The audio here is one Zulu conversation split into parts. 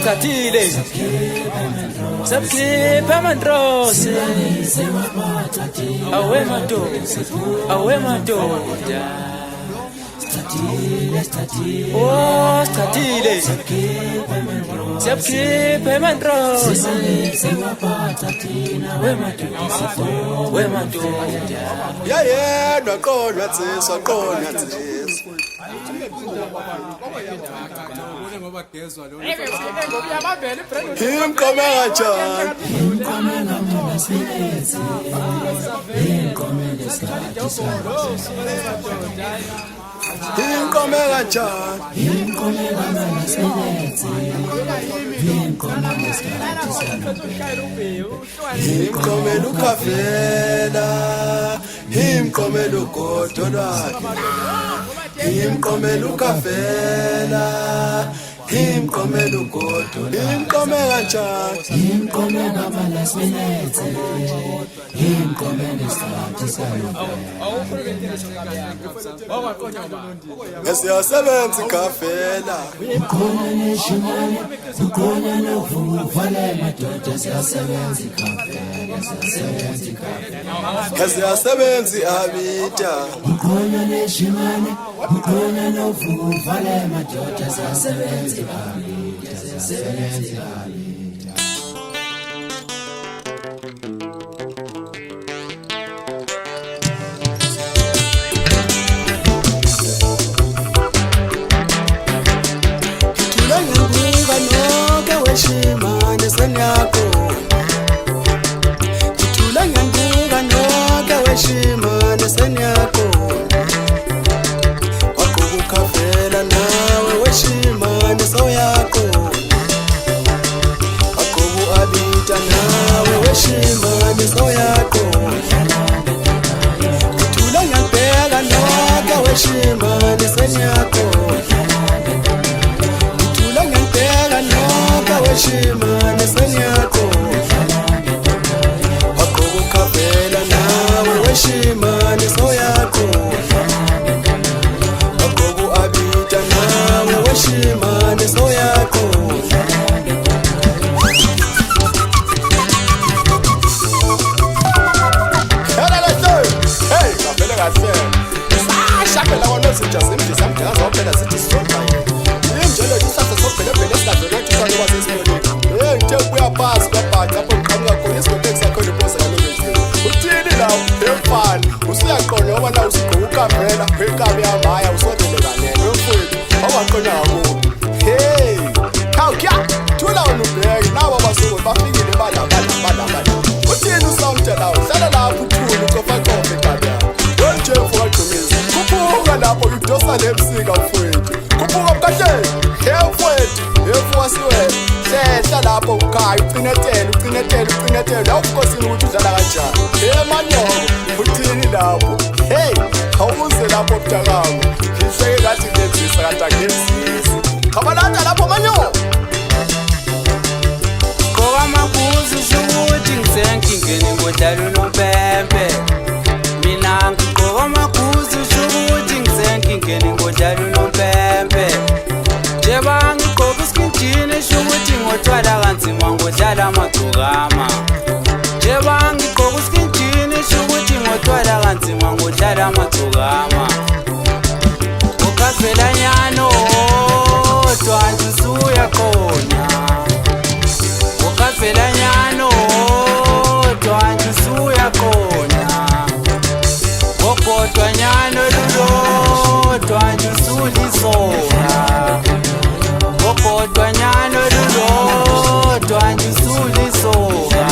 Statile Sabkhipha amandrose awe madoda Oh statile Sabkhipha amandrose we madoda yayedwa qonwa tsiswa Himkome kanjani Himkome lukafela Himkome lugodo lwakhe Himkome lukafela Himkome lugodo Himkome kanjani Himkome ngama last minute Himkome ngesikhathi sayo Ngesiyasebenza ikafela Khona neshimane khona novuvala madoda siyasebenza ikafela Ngesiyasebenza abita khona neshimane khona novuvala madoda siyasebenza ikafela Shimane senyako Titula nyanguga noke weshimane senyako Wakukafela nawe weshimane soyako Wakubu abita nawe weshimane soyako Titula nyampega noke weshimane senyako Weshimane senyako Wakukafela nawe weshimane soyako Wakubu abita nawe weshimane soyako Hey, kapela kahle Shakela wona sitja simthi samdela zophela sithi sodwa Njalo isatha sophela phela esikadlona kuthani kwasesikoleni ngithe kuya pass kwabhaca lapho ngiqhamuka khona esikoleni sakho liposa nalezi uthini lawo emfana usiyaqona ngoba la usigqoka ukavela phekabe yamaya usondeleka nene wemfowethu awaqona ngabo hey khawukya thula unubheke nabo basuku bafikile bala uthini usamthe lawo hlala lapho uthula ukofa kofe kada nje mfowethu kuphuka lapho udosa lebusika mfowethu kuphuka mkahle mfowethu wasiwe hlehla lapho ukhaya ucinetele awukhosini ukuthi udlala kanjani manyoko uthini lapho hey awuze lapho mntakami ngihleke ngathi ngenzisa kanti angenzisi khabalanda lapho manyoko Kokamakuzi shukuthi ngisenkingeni ngodlala unompempe Mina ngikokamakuzi shukuthi ngisenkingeni ngodlala unompempe Jeba ngigqoka iskintini shukuthi ngotshwala kanzima ngodlala amagcokama Jeba ngigqoka iskintini shukuthi ngotshwala kanzima ngodlala amagcokama Ukavela nyano dwanje usuyakhona Ukavela nyano dwanje usuyakhona Kodwa nyano lulo dwanje usulisona Kodwa nyano lulodwa njisulisoka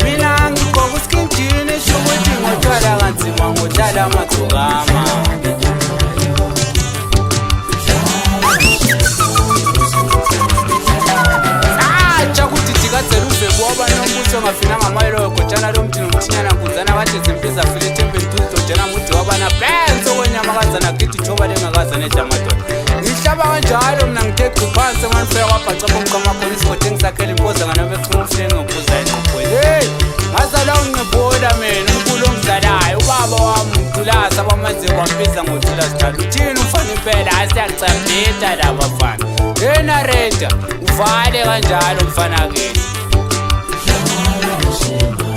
Mina ngigqoka iskintini shukuthi ngotshwala kanzima ngodlala amagcokama Chakuthi dikadzela uvebo wabanombuso ngafinanga amayelo yogotshana lomthi nomthinyana nkunzana kade zimpiza file ithempeli tuzidojana mude wabana benzo kwenyamakazana kithi joba lengakazana edamadoda Ngihlaba kanjalo mina ngithe phansi nganifika kwabhaca bomkamakhona isigodi engisakhela impoza nganabechuma umfuleni ngophuza engqophweni hey ngazala unqebola mina unkulu ongidlalayo ubaba wami ngidulasa abamanzi kwambiza ngothula sithathu uthini ufana impela asiyacabhida laba bafana Nareta uvale kanjalo mfana ke Dlala neshima